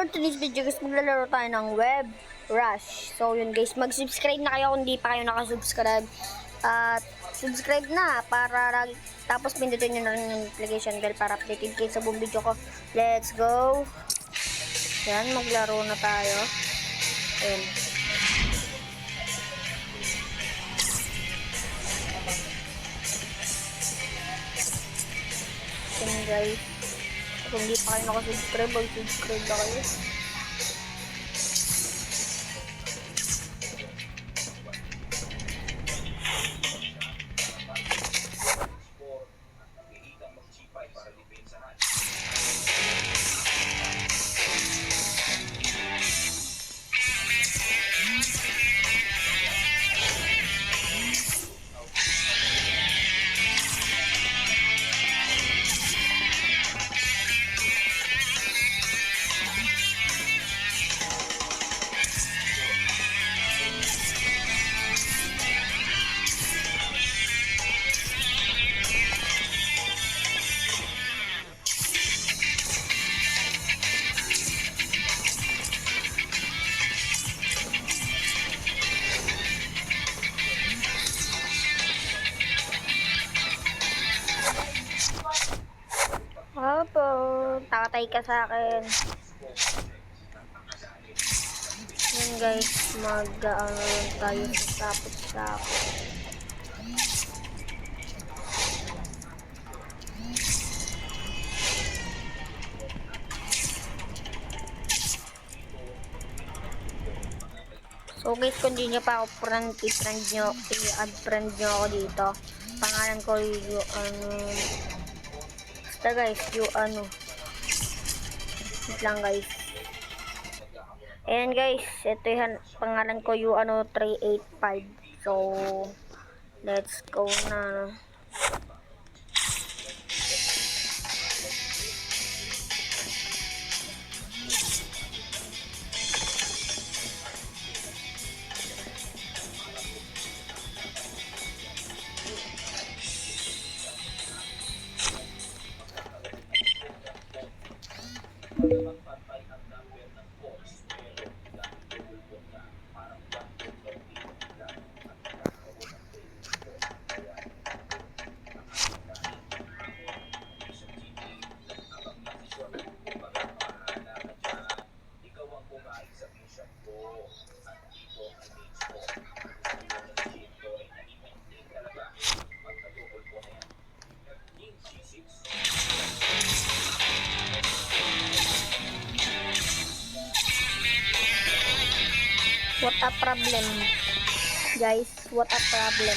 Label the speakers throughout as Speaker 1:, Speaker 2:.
Speaker 1: For today's video guys, maglalaro tayo ng Web Rush. So yun guys, mag-subscribe na kayo kung di pa kayo nakasubscribe. At subscribe na para tapos pindutin nyo na rin yung notification bell para updated kayo sa buong video ko. Let's go! Yan, maglaro na tayo. Ayan. Ayan guys. Kung di pa kayo nakasubscribe, mag-subscribe na kayo. Opo, takatay ka sa akin. Yan guys, mag-ano tayo sa sapot-sapot. So guys, kung di nyo pa ako i-add friend nyo ako dito. Pangalan ko yung basta guys, yung wait lang guys. Ayan guys, ito yung pangalan ko yung 385. So let's go na. What a problem, guys, what a problem.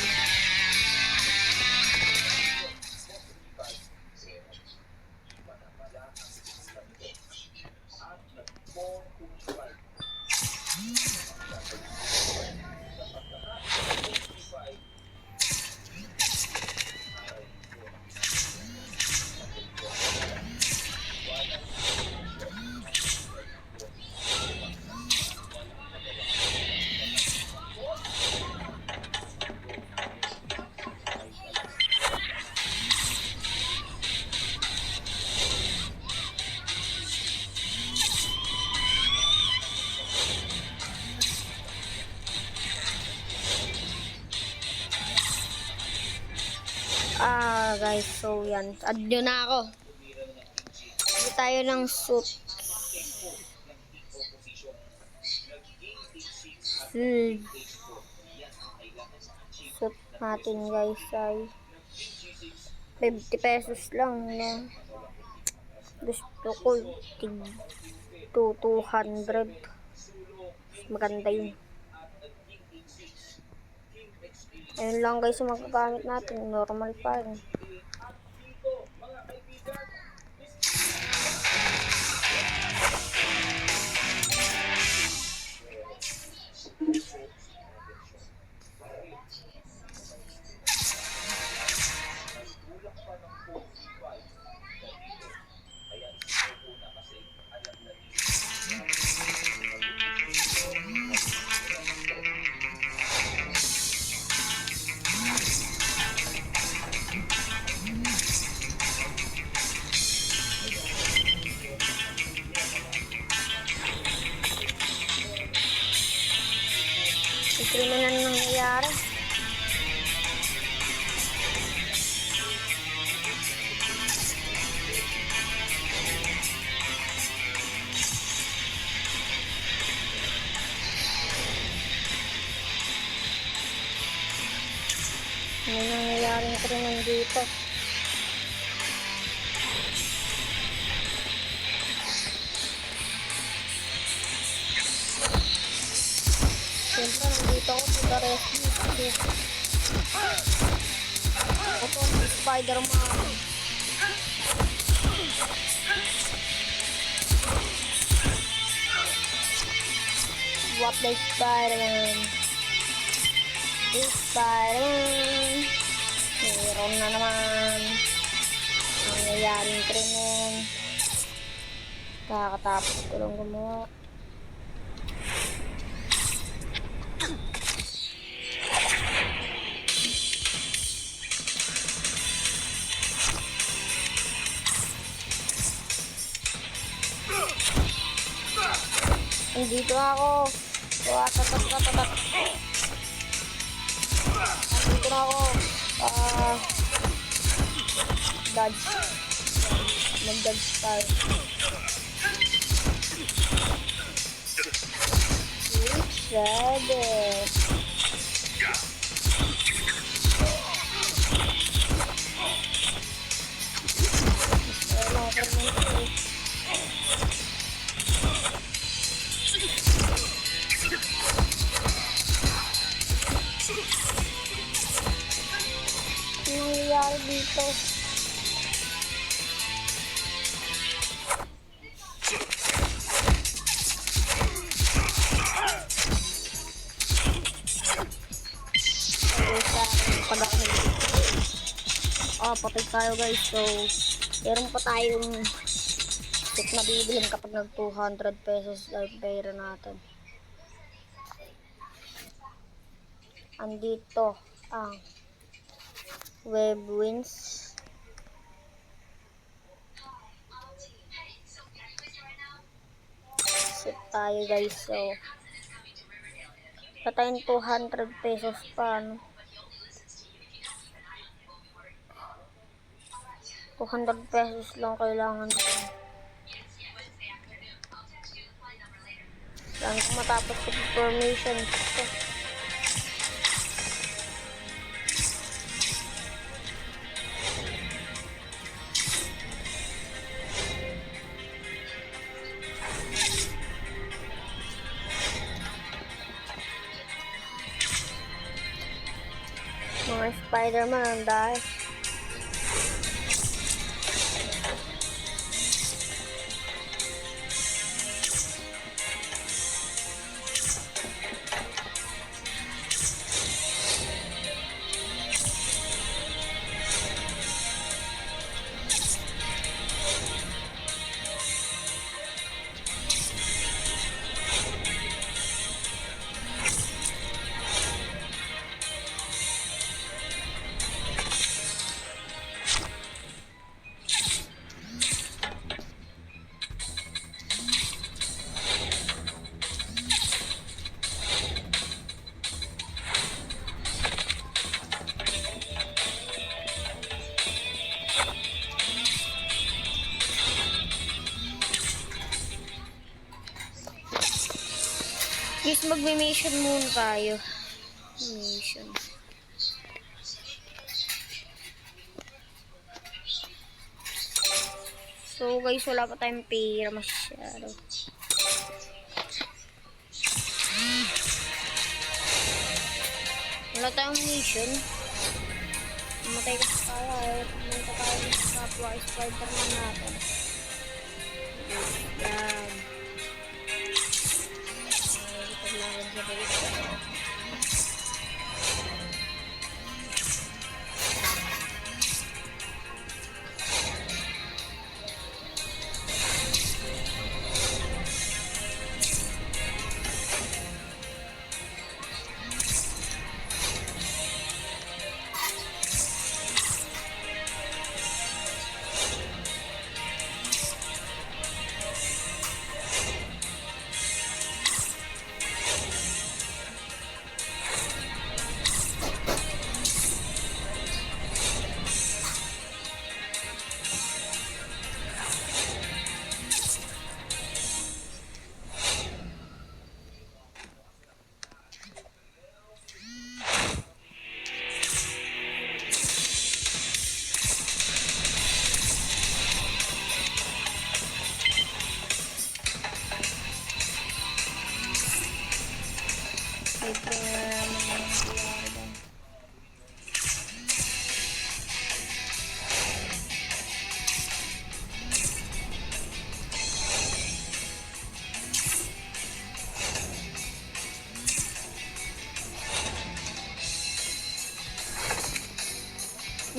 Speaker 1: Guys, so yan, add nyo na ako. Hindi tayo ng suit. Suit natin guys ay 50 pesos lang, no? Gusto ko 200. Maganda yun. Ayun lang guys yung magagamit natin. Normal pa rin. May krimen na nangyayari. May nangyayaring krimen dito. Siyempre, nandito ako sa rescue. Ito ang Spider-Man. What the Spider-Man? Spider-Man. Mayroon na naman nangyayaring krimen. Kakatapos ko lang gumawa. Nandito ako. Tatak. Nandito na ako. Dodge. Mag-dodge tayo. Shadow. Ano nangyayari dito? Patay tayo guys. So, meron pa tayong tip na bibilin kapag nag 200 pesos ang pera natin. Andito ang web wins. Set tayo guys. So, patayin 200 pesos pa, no? 200 pesos lang kailangan ko. Saan ko matapos sa information ko. Mga Spider-Man ang dahil. Guys, magme-mission muna tayo. Mission. So guys, wala pa tayong pera masyado. Wala tayong mission. Mamatay kasi tayo. Pumunta tayo sa kapwa Spider-Man natin. Yan. Lawan sa balik.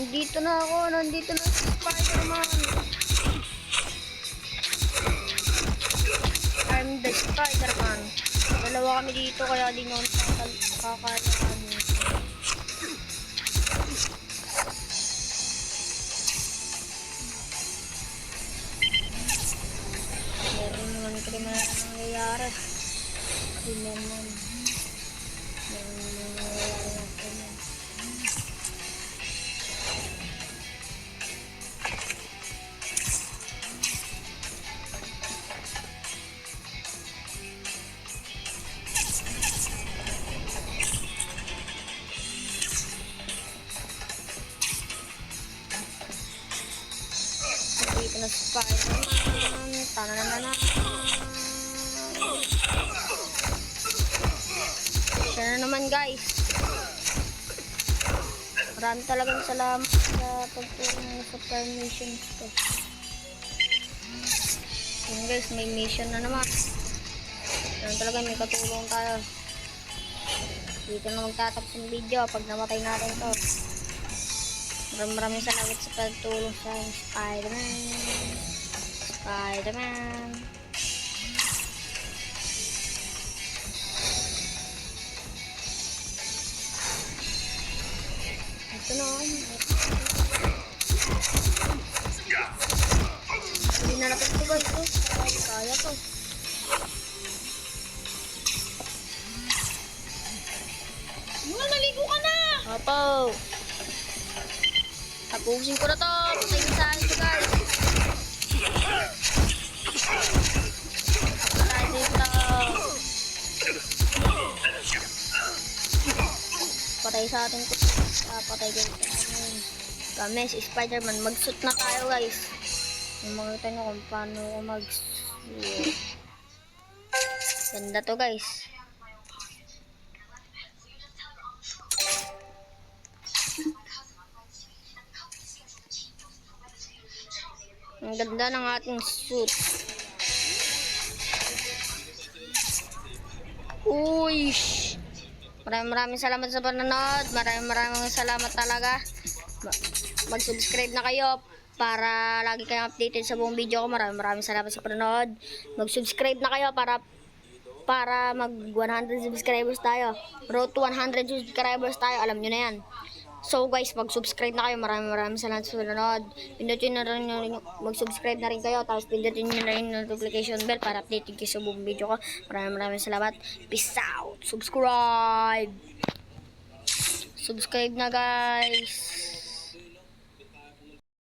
Speaker 1: Nandito na ako. Nandito na si Spider-Man. I'm the Spider-Man. Dalawa kami dito kaya di naman kakalakan. Meron naman kriminal na nangyayari. Kriminal naman. Meron naman nangyayari na kriminal. Dito na Spider-Man. Tananana. Siya na naman guys. Marami talagang salamat sa pagtulong mo sa permissions ko. Yun guys, may mission na naman. Yan talaga, may katulong tayo. Dito na magtatapos yung video pag namatay natin to. Maraming salamat sa pagtulong sa Spider-Man. Spider-Man. Ito na. Hindi na natin ito guys. Kaya to.
Speaker 2: Mga naligo ka na!
Speaker 1: Opo. Tapusin ko na to. Patayin sa akin to guys. Patay dito. Patay sa atin to. Patay dito sa atin. Kami si Spider-Man. Mag-suit na tayo guys. Makita nyo kung paano ko mag-suit. Ganda to guys. Ang ganda ng ating suit. Uy! Maraming salamat sa panonood. Maraming salamat talaga. Mag-subscribe na kayo para lagi kayong updated sa buong video ko. Maraming salamat sa panonood. Mag-subscribe na kayo para mag 100 subscribers tayo. Road to 100 subscribers tayo. Alam nyo na yan. So guys, mag-subscribe na kayo. Maraming salamat sa panonood. Pindutin na rin mag-subscribe na rin kayo. Tapos pindutin nyo na rin yung notification bell para updated kayo sa buong video ko. Maraming salamat. Peace out. Subscribe. Subscribe na guys.